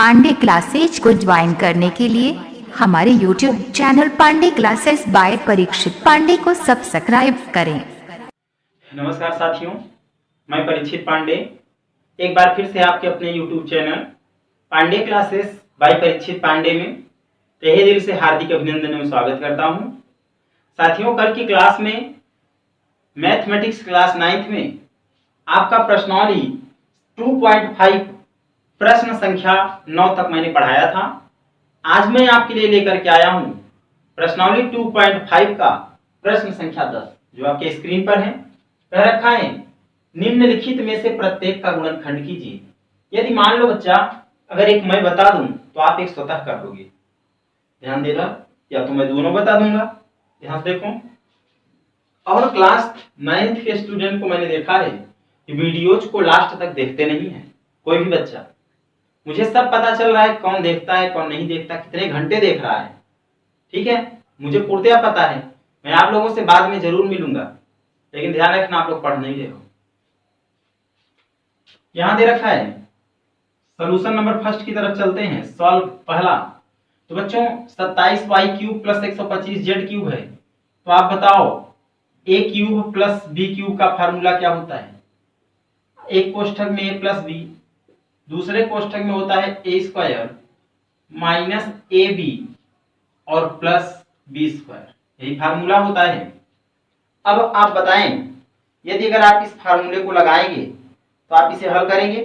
Pandey classes को join करने के लिए हमारे YouTube channel Pandey classes by Parikshit Pandey को सब्सक्राइब करें। नमस्कार साथियों, मैं परीक्षित पांडे एक बार फिर से आपके अपने YouTube channel Pandey classes by Parikshit Pandey में तहे दिल से हार्दिक अभिनंदन एवं स्वागत करता हूं। साथियों, कल की क्लास में मैथमेटिक्स क्लास 9th में आपका प्रश्नावली 2.5 प्रश्न संख्या 9 तक मैंने पढ़ाया था। आज मैं आपके लिए लेकर के आया हूं प्रश्नावली 2.5 का प्रश्न संख्या 10, जो आपके स्क्रीन पर है। कह रखा है निम्नलिखित में से प्रत्येक का गुणनखंड कीजिए। यदि मान लो बच्चा, अगर एक मैं बता दूं तो आप एक स्वतः कर लोगे। ध्यान देना, या तो मैं दोनों बता दूंगा। ध्यान से देखो, और क्लास 9th के स्टूडेंट को मैंने देखा है कि वीडियोज को लास्ट तक देखते नहीं है कोई भी बच्चा। मुझे सब पता चल रहा है कौन देखता है कौन नहीं देखता, कितने घंटे देख रहा है। ठीक है, मुझे पूर्णतया पता है। मैं आप लोगों से बाद में जरूर मिलूंगा, लेकिन ध्यान रखना आप लोग पढ़ नहीं रहे हो। यहां दे रखा है सोल्यूशन नंबर फर्स्ट की तरफ चलते हैं। सॉल्व पहला। तो बच्चों 27y³ + 125z³ है। तो आप बताओ a³ + b³ का फार्मूला क्या होता है। एक कोष्ठक में a + b, दूसरे कोष्ठक में होता है a² - ab और +b²। यही फार्मूला होता है। अब आप बताएं, यदि अगर आप इस फार्मूले को लगाएंगे तो आप इसे हल करेंगे,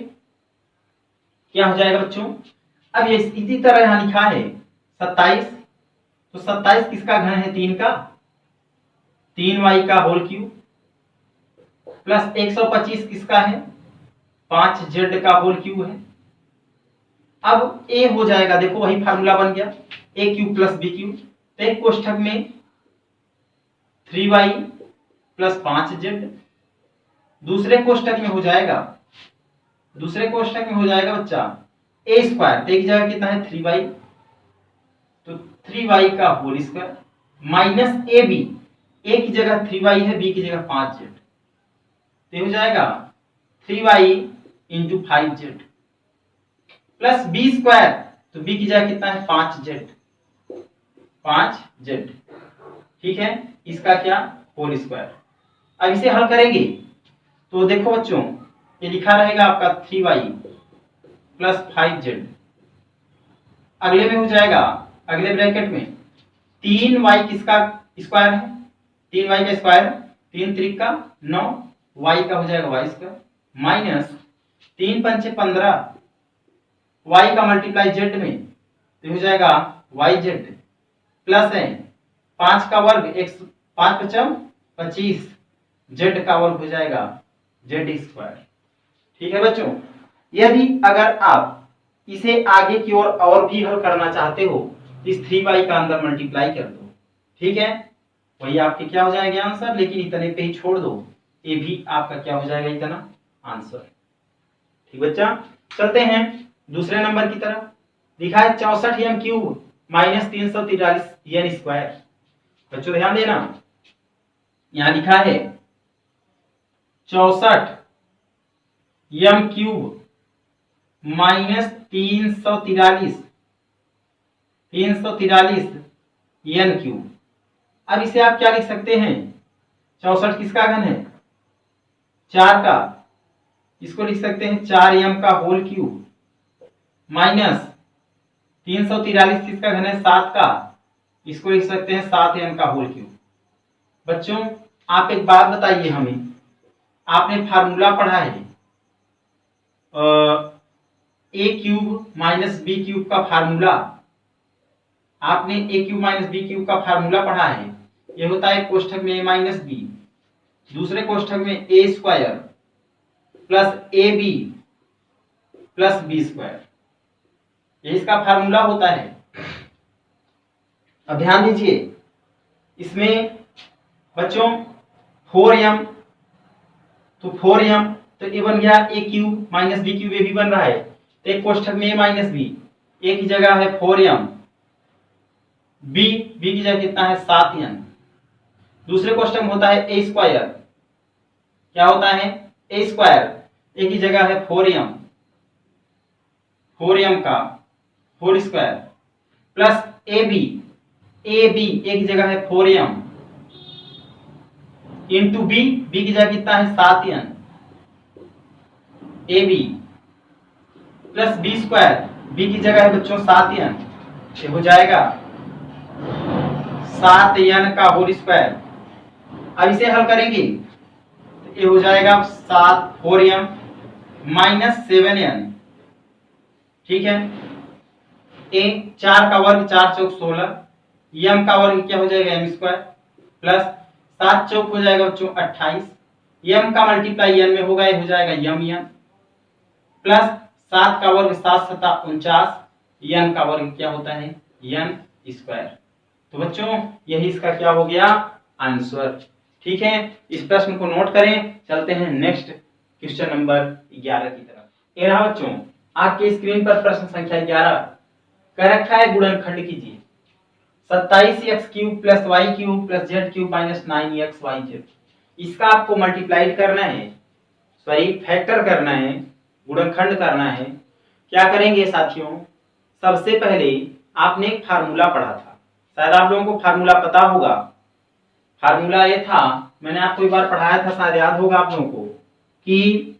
क्या हो जाएगा बच्चों। अब ये इसी तरह यहां लिखा है 27, तो 27 किसका घन है, 3 का, 3y का होल क्यूब, प्लस 125 किसका है, 5z का होल क्यूब है। अब a हो जाएगा, देखो वही फार्मूला बन गया, a³ + b³। तो एक कोष्ठक में 3y + 5z, दूसरे कोष्ठक में हो जाएगा बच्चा a²। एक जगह कितना है, 3y, तो 3y का whole square minus ab, a की जगह 3y है, b की जगह 5z, तो हो जाएगा 3y × 5z प्लस b²। तो b की जगह कितना है, 5z। ठीक है, इसका क्या, होल स्क्वायर। अब इसे हल करेंगे तो देखो बच्चों, ये लिखा रहेगा आपका 3y + 5z। अगले में हो जाएगा, अगले ब्रैकेट में 3y किसका स्क्वायर है, 3y का स्क्वायर, 3 त्रिक का 9, y का हो जाएगा y² माइनस 3 पंचे 15, y का मल्टीप्लाई z में, तो हो जाएगा yz प्लस है 5 का वर्ग, 5 × 5 = 25, z का वर्ग हो जाएगा z²। ठीक है बच्चों, यदि अगर आप इसे आगे की ओर और भी हल करना चाहते हो, इस 3y का अंदर मल्टीप्लाई कर दो। ठीक है, वही आपके क्या हो जाएगा आंसर, लेकिन इतने पे ही छोड़ दो, ये भी आपका क्या हो जाएगा, इतना आंसर। ठीक बच्चा, चलते हैं दूसरे नंबर की तरफ। लिखा है 64m³ - 343n²। बच्चों ध्यान देना, यहां लिखा है 64m³ - 343n³। अब इसे आप क्या लिख सकते हैं, 64 किसका घन है, 4 का, इसको लिख सकते हैं 4m का होल क्यूब माइनस 343 किसका घन है, 7 का, इसको लिख सकते हैं 7m का होल क्यूब। बच्चों आप एक बात बताइए, हमें आपने फार्मूला पढ़ा है a³ - b³ का फार्मूला, आपने a³ - b³ का फार्मूला पढ़ा है। ये होता है कोष्ठक में a - b, दूसरे कोष्ठक में a² + ab + b², ये इसका फार्मूला होता है। अब ध्यान दीजिए, इसमें बच्चों 4m, तो 4m, तो ये बन गया a³ - b³, ये भी बन रहा है। तो एक कोष्ठक में a - b, a की जगह है 4m, b की जगह कितना है, 7n, दूसरे कोष्ठक में होता है a², क्या होता है, a², a की जगह है 4m का whole square plus A B एक जगह है 4m इंटू बी की जगह कितना है 7n A B plus B square B की जगह है बच्चों 7n, ये हो जाएगा 7n का होल स्क्वायर। अब इसे हल करेंगे तो ये हो जाएगा 4m माइनस 7n, ठीक है। ए 4 का वर्ग 4 चौक 16, m का वर्ग क्या हो जाएगा m स्क्वायर प्लस 7 चौक हो जाएगा बच्चों 28, m का मल्टीप्लाई n में होगा, ये हो जाएगा m प्लस 7 का वर्ग 7 सता 49, n का वर्ग क्या होता है n स्क्वायर। तो बच्चों यही इसका क्या हो गया आंसर, ठीक है। इस प्रश्न को नोट करें, चलते हैं नेक्स्ट क्वेश्चन नंबर 11 की तरफ। ये रहा बच्चों आपके स्क्रीन पर प्रश्न संख्या 11, कह रखा है गुणनखंड कीजिए 27x³ plus y³ plus z³ minus 9xyz। इसका आपको मल्टीप्लाइड करना है, सॉरी फैक्टर करना है, गुणनखंड करना है। क्या करेंगे साथियों, सबसे पहले आपने एक फार्मूला पढ़ा था, शायद आप लोगों को फार्मूला पता होगा। फार्मूला ये था, मैंने आपको एक बार पढ़ाया था, शायद याद होगा आप लोगों को, कि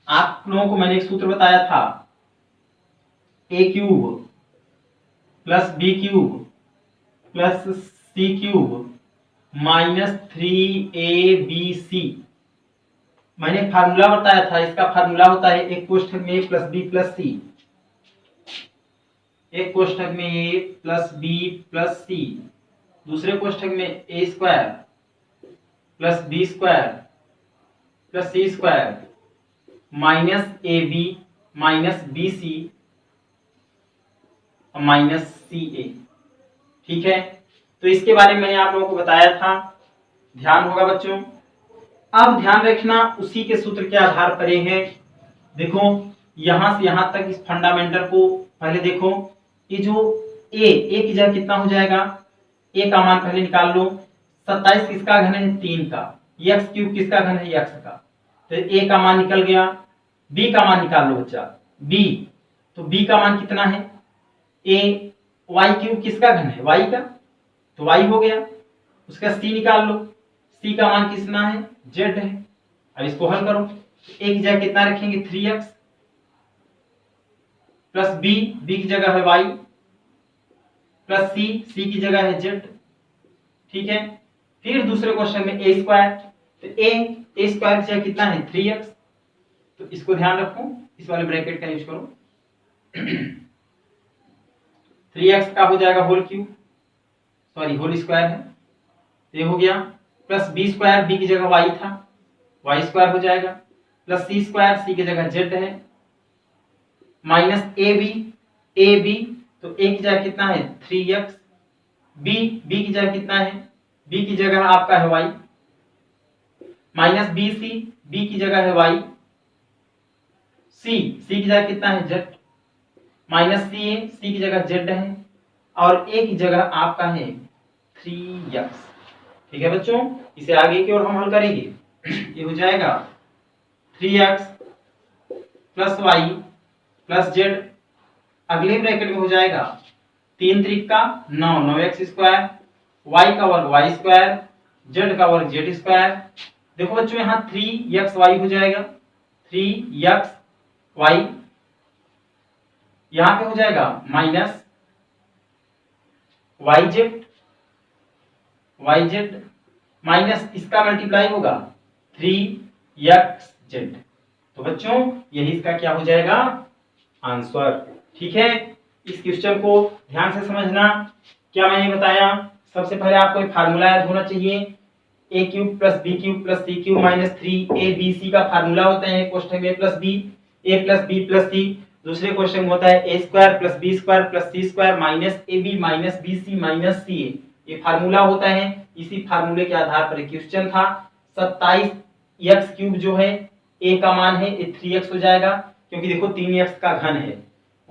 आप लोगों को मैंने एक सूत्र बताया था a³ plus b³ plus c³ minus 3abc। मैंने फार्मूला बताया था, इसका फार्मूला होता है एक कोष्ठक में a plus b plus c, एक कोष्ठक में a plus b plus c, दूसरे कोष्ठक में a square plus b square plus c square minus ab minus bc minus ca, ठीक है। तो इसके बारे में मैंने आप लोगों को बताया था, ध्यान होगा बच्चों। अब ध्यान रखना उसी के सूत्र के आधार पर हैं। देखो यहां से यहां तक इस फंडामेंटल को पहले देखो, ये जो a की जगह कितना हो जाएगा, a का मान पहले निकाल लो। 27 किसका घन है 3 का, x³ किसका घन है x का, तो a का मान निकल गया। b का मान निकाल लो बच्चा, b, तो b का मान कितना है, y³ किसका घन है y का, तो y हो गया। उसका c निकाल लो, c का मान कितना है z है। अब इसको हल करो, a की जगह कितना रखेंगे 3x प्लस b की जगह है y प्लस c की जगह है z, ठीक है। फिर दूसरे क्वेश्चन में a स्क्वायर, तो a स्क्वायर की जगह कितना है 3x, तो इसको ध्यान रखो, इस वाले ब्रैकेट का यूज करो। 3x का हो जाएगा whole cube, sorry whole square है, ये हो गया। प्लस b स्क्वायर, b की जगह y था, y स्क्वायर हो जाएगा, प्लस c स्क्वायर, c की जगह z है, माइनस ab, तो a की जगह कितना है 3x, b की जगह कितना है, b की जगह आपका है y, माइनस bc, b की जगह है y, c की जगह कितना है z, माइनस c की जगह z है, और a की जगह आपका है 3x, ठीक है बच्चों। इसे आगे की ओर हम हल करेंगे, ये हो जाएगा 3x plus y plus z, अगले ब्रैकेट में हो जाएगा 3 त्रिका 9, 9x स्क्वायर, y का वर्ग y स्क्वायर, z का वर्ग z स्क्वायर। देखो बच्चों यहाँ 3xy हो जाएगा, 3xy, यहाँ पे हो जाएगा माइनस yz माइनस इसका मल्टीप्लाई होगा 3xz। तो बच्चों यही इसका क्या हो जाएगा आंसर, ठीक है। इस क्वेश्चन को ध्यान से समझना। क्या मैंने बताया, सबसे पहले आपको एक फार्मूला याद होना चाहिए, a³ plus b³ plus c³ minus 3abc का फार्मूला होता है क्वेश्चन में plus b, a plus b plus c। दूसरे क्वेश्चन में होता है a square plus b square plus c square minus ab minus bc minus ca, ये formula होता है। इसी फार्मूले के आधार पर क्वेश्चन था। 27x³ जो है a का मान है, ये 3x हो जाएगा, क्योंकि देखो 3x का घन है,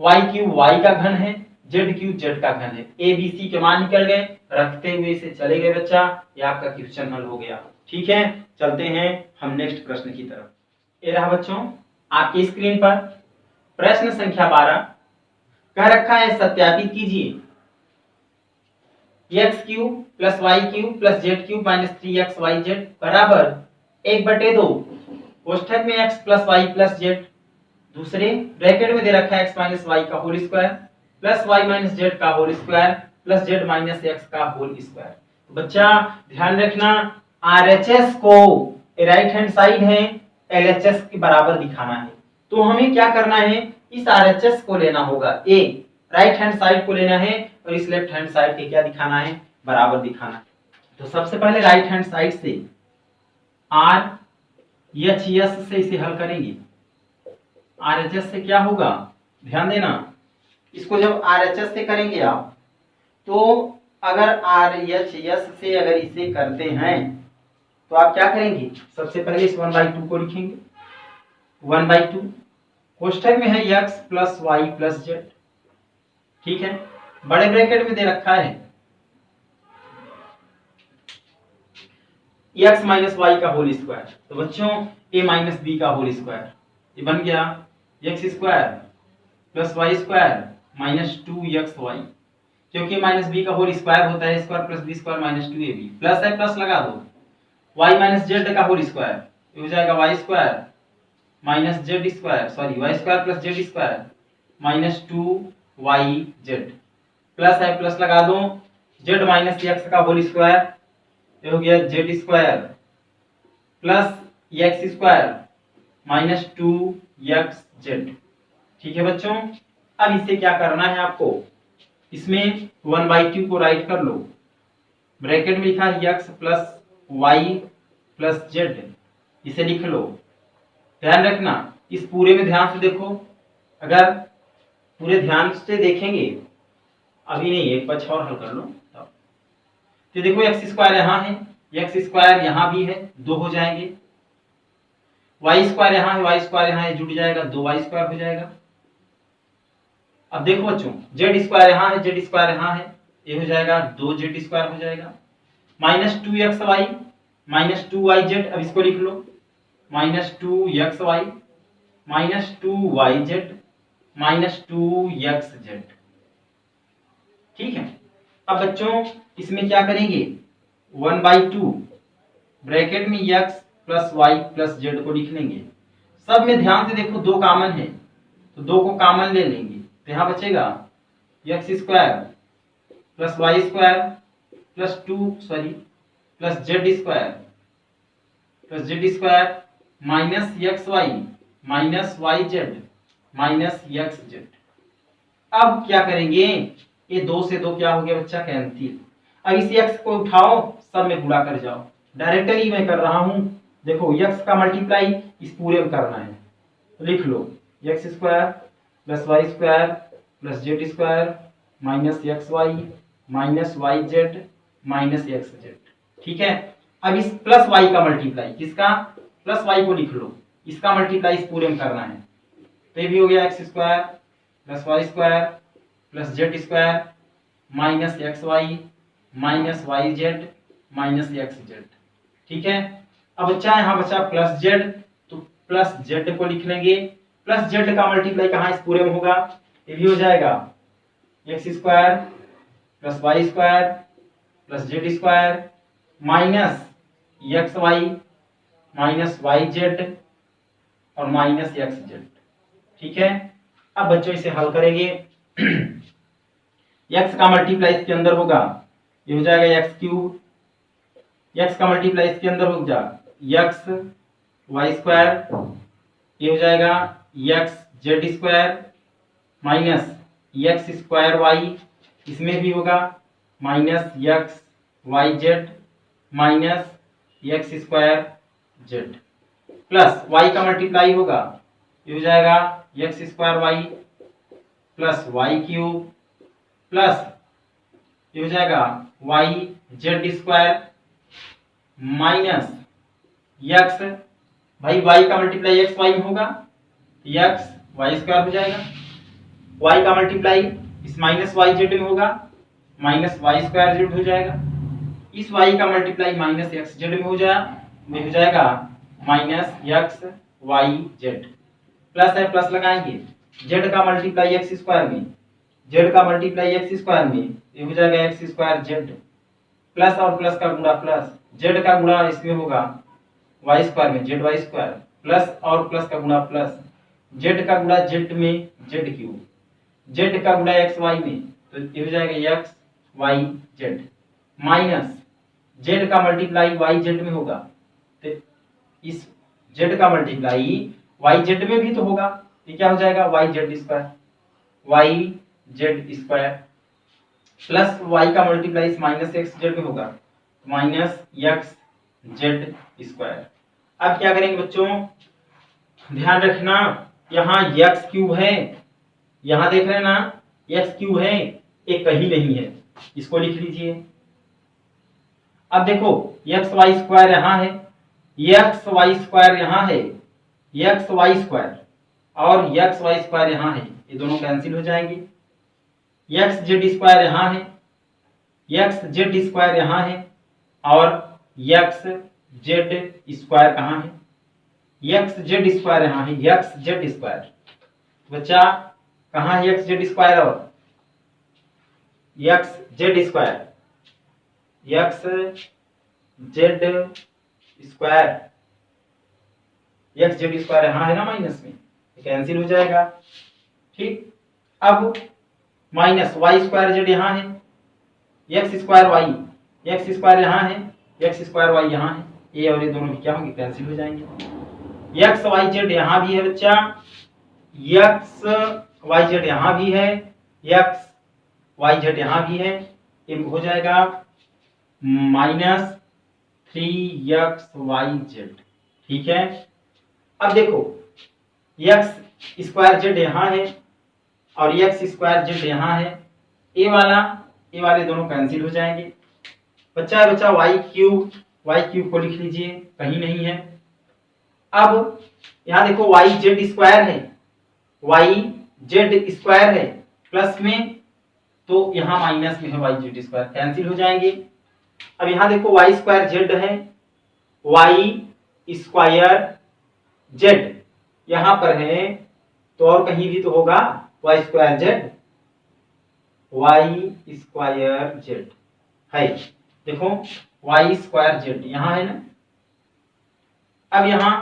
y³ y का घन है, z³ z का घन है। a b c के मान निकल गए, रखते हुए इसे चले गए बच्चा, ये आपका क्वेश्चन हल हो गया, ठीक है। चलते हैं हम नेक्स्ट प्रश्न की तरफ। ये रहा बच्चों आपकी स्क्रीन पर प्रश्न संख्या 12, कह रखा है सत्यापित कीजिए, x cube plus Y cube plus Z cube minus 3xyz बराबर 1/2 कोष्ठक में x plus Y plus z, दूसरे ब्रैकेट में दे रखा है x माइनस वाई का whole square plus y minus Z का whole square plus z minus x का होल स्क्वायर। तो बच्चा ध्यान रखना, आरएचएस को राइट हैंड साइड है एलएचएस के बराबर दिखाना है, तो हमें क्या करना है, इस आरएचएस को लेना होगा, ए राइट हैंड साइड को लेना है और इस लेफ्ट हैंड साइड के क्या दिखाना है, बराबर दिखाना है। तो सबसे पहले राइट हैंड साइड से आर एच एस से इसे हल करेंगे। आरएचएस से क्या होगा, ध्यान देना, इसको जब आरएचएस से करेंगे आप, तो अगर आरएचएस से अगर इसे करते हैं तो आप क्या करेंगे, सबसे पहले इस 1/2 को लिखेंगे, 1/2 कोष्ठक में है x plus Y plus Z, ठीक है, बड़े ब्रैकेट में दे रखा है x माइनस वाई का होल स्क्वायर, तो बच्चों a माइनस बी का होल स्क्वायर, ये बन गया x square plus Y square minus 2xy, क्योंकि माइनस बी का होल स्क्वायर होता है square plus B square minus 2ab, plus है प्लस लगा दो, y माइनस जेड का होल स्क्वायर, ये हो जाएगा y square minus Z square, sorry y square plus Z square minus 2yz, plus है प्लस लगा दो, z माइनस x का होल स्क्वायर, ये हो गया z square plus x square minus 2xz, ठीक है बच्चों। अब इसे क्या करना है आपको, इसमें 1/2 को राइट कर लो, ब्रैकेट में लिखा है x plus Y plus Z, इसे लिख लो। ध्यान रखना, इस पूरे में ध्यान से देखो, अगर पूरे ध्यान से देखेंगे, अभी नहीं एक पक्ष और हल कर लो तब, तो देखो एक्स स्क्वायर यहाँ है, एक्स स्क्वायर यहाँ भी है, 2 हो जाएंगे, वाई स्क्वायर यहाँ है, वाई स्क्वायर यहाँ है, जुड़ जाएगा, 2y स्क्वायर हो जाएगा। अब देखो बच्चों, जेड स्क्वायर यहाँ है, जेड स्क्वायर यहाँ है, ये हो जाएगा 2z स्क्वायर हो जाएगा, माइनस 2xy माइनस 2yz, अब इसको लिख लो, minus 2xy minus 2yz minus 2xz, ठीक है। अब बच्चों इसमें क्या करेंगे, 1/2 ब्रैकेट में x plus Y plus Z को लिख लेंगे, सब में ध्यान से देखो 2 कॉमन है, तो 2 को कॉमन ले लेंगे, तो यहाँ बचेगा x square plus Y square plus plus Z square minus X Y minus Y Z minus X Z. अब क्या करेंगे, ये 2 से 2 क्या हो गया बच्चा, कैंसिल। अब इस x को उठाओ, सब में गुणा कर जाओ, डायरेक्टली मैं कर रहा हूं, देखो x का मल्टीप्लाई इस पूरे में करना है, तो लिख लो x square plus Y square plus Z square minus X Y minus Y Z minus X Z, ठीक है। अब इस प्लस वाई का मल्टीप्लाई, किसका, प्लस वाई को लिख लो, इसका मल्टीप्लाई इस पूरे में करना है, तो ये भी हो गया X square plus Y square plus Z square minus X Y minus Y Z minus X Z, ठीक है। अब बच्चा यहाँ बचा प्लस जेड, तो प्लस जेड को लिख लेंगे, प्लस जेड का मल्टीप्लाई कहाँ, इस पूरे में होगा, ये भी हो जाएगा X square plus Y square plus Z square minus X Y minus Y Z और माइनस एक्स जेड, ठीक है। अब बच्चों इसे हल करेंगे, x का मल्टीप्लाई इसके अंदर होगा, ये हो जाएगा एक्स क्यूब, x का मल्टीप्लाई इसके अंदर होगा एक्स वाई स्क्वायर, ये हो जाएगा X Z square minus X square Y, इसमें भी होगा minus X Y Z minus X square Z, plus y का मल्टीप्लाई होगा, ये हो जाएगा X square Y plus Y cube plus ये हो जाएगा Y Z square minus X, भाई y का मल्टीप्लाई एक्स वाई में होगा, एक्स वाई स्क्वायर हो जाएगा, y का मल्टीप्लाई इस माइनस वाई जेड में होगा, माइनस वाई स्क्वायर जेड हो जाएगा, इस y का मल्टीप्लाई माइनस एक्स जेड में हो जाएगा minus X Y Z, plus है प्लस लगाएंगे, z का मल्टीप्लाई एक्स स्क्वायर में, जेड का मल्टीप्लाई एक्स स्क्वायर में, ये हो जाएगा एक्स स्क्वायर जेड, प्लस और प्लस का गुणा प्लस, जेड का गुणा इसमें होगा वाई स्क्वायर में, जेड वाई स्क्वायर, प्लस और प्लस का गुणा प्लस, जेड का गुणा जेड में जेड क्यूब, जेड का गुणा एक्स वाई में, तो ये हो जाएगा X Y Z, minus Z का मल्टीप्लाई वाई जेड में होगा, तो इस जेड का मल्टीप्लाई वाई जेड में भी तो होगा, ये क्या हो जाएगा Y Z square, Y Z square, plus Y का मल्टीप्लाई माइनस एक्स जेड में होगा, माइनस एक्स जेड स्क्वायर। अब क्या करेंगे बच्चों, ध्यान रखना यहाँ एक्स क्यूब है, यहाँ देख रहे हैं ना एक्स क्यूब है, एक कहीं नहीं है, इसको लिख लीजिए। अब देखो एक्स वाई स्क्वायर यहाँ है, एक्स वाई स्क्वायर यहाँ है, एक्स वाई स्क्वायर और एक्स वाई स्क्वायर यहाँ है, ये दोनों कैंसिल हो जाएंगे। एक्स जेड स्क्वायर यहाँ है, एक्स जेड स्क्वायर यहाँ है और एक्स जेड स्क्वायर कहाँ है, एक्स जेड स्क्वायर यहाँ है, एक्स जेड स्क्वायर बच्चा कहाँ है एक्स जेड स्क्वायर और x Z square, x Z square, x Z square यहाँ है ना माइनस में, कैंसिल हो जाएगा। ठीक, अब माइनस वाई स्क्वायर जेड यहाँ है, X square Y, X square यहाँ है, एक्स स्क्वायर वाई यहाँ है, ये और ये दोनों भी क्या होंगे कैंसिल हो जाएंगे। एक्स वाई जेड यहाँ भी है बच्चा, एक्स वाई जेड यहाँ भी है, एक्स वाई जेड यहाँ भी है, ये हो जाएगा माइनस 3x वाई जेड। ठीक है, अब देखो एक्स स्क्वायर जेड यहाँ है और एक्स स्क्वायर जेड यहाँ है, ए वाले दोनों कैंसिल हो जाएंगे। बच्चा वाई क्यूब को लिख लीजिए, कहीं नहीं है। अब यहाँ देखो वाई जेड स्क्वायर है, वाई जेड स्क्वायर है प्लस में, तो यहाँ माइनस में है वाई जेड स्क्वायर, कैंसिल हो जाएंगे। अब यहाँ देखो वाई स्क्वायर जेड है, वाई स्क्वायर जेड यहाँ पर है, तो और कहीं भी तो होगा Y square Z, Y square Z है, देखो वाई स्क्वायर जेड यहाँ है ना। अब यहाँ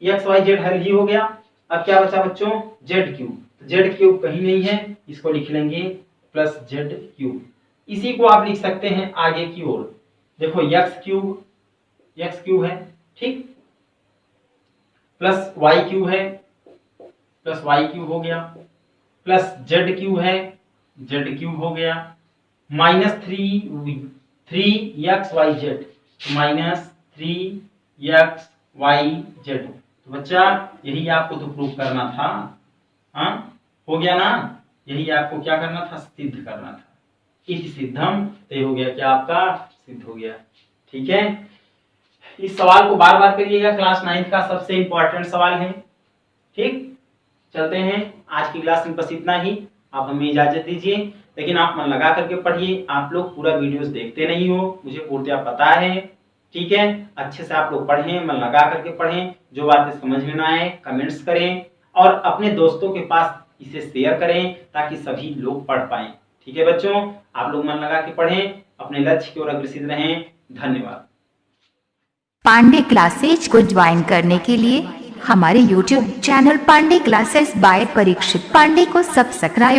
एक्स वाई जेड हल ही हो गया। अब क्या बचा बच्चों, जेड क्यूब, जेड क्यूब कहीं नहीं है, इसको लिख लेंगे प्लस जेड क्यूब। इसी को आप लिख सकते हैं आगे की ओर, देखो एक्स क्यूब है, ठीक, प्लस वाई क्यूब है, प्लस वाई क्यूब हो गया, प्लस जेड क्यूब है, जेड क्यूब हो गया, minus 3x Y Z, minus 3x Y Z. तो बच्चा यही आपको तो प्रूफ करना था, हाँ हो गया ना, यही आपको क्या करना था, सिद्ध करना था। इति सिद्धम, तो ये हो गया क्या आपका, सिद्ध हो गया। ठीक है, इस सवाल को बार बार करिएगा, क्लास 9 का सबसे इंपॉर्टेंट सवाल है। ठीक, चलते हैं, आज की क्लास में बस इतना ही, आप हमें इजाजत दीजिए, लेकिन आप मन लगा करके पढ़िए। आप लोग पूरा वीडियोस देखते नहीं हो, मुझे पूर्णतया पता है। ठीक है, अच्छे से आप लोग पढ़ें, मन लगा करके पढ़ें, जो बातें समझ में ना आए कमेंट्स करें और अपने दोस्तों के पास इसे शेयर करें ताकि सभी लोग पढ़ पाएं। ठीक है बच्चों, आप लोग मन लगा के पढ़ें, अपने लक्ष्य की ओर अग्रसर रहें। धन्यवाद। पांडे क्लासेज को ज्वाइन करने के लिए हमारे YouTube channel Pandey classes by Parikshit Pandey को सब्सक्राइब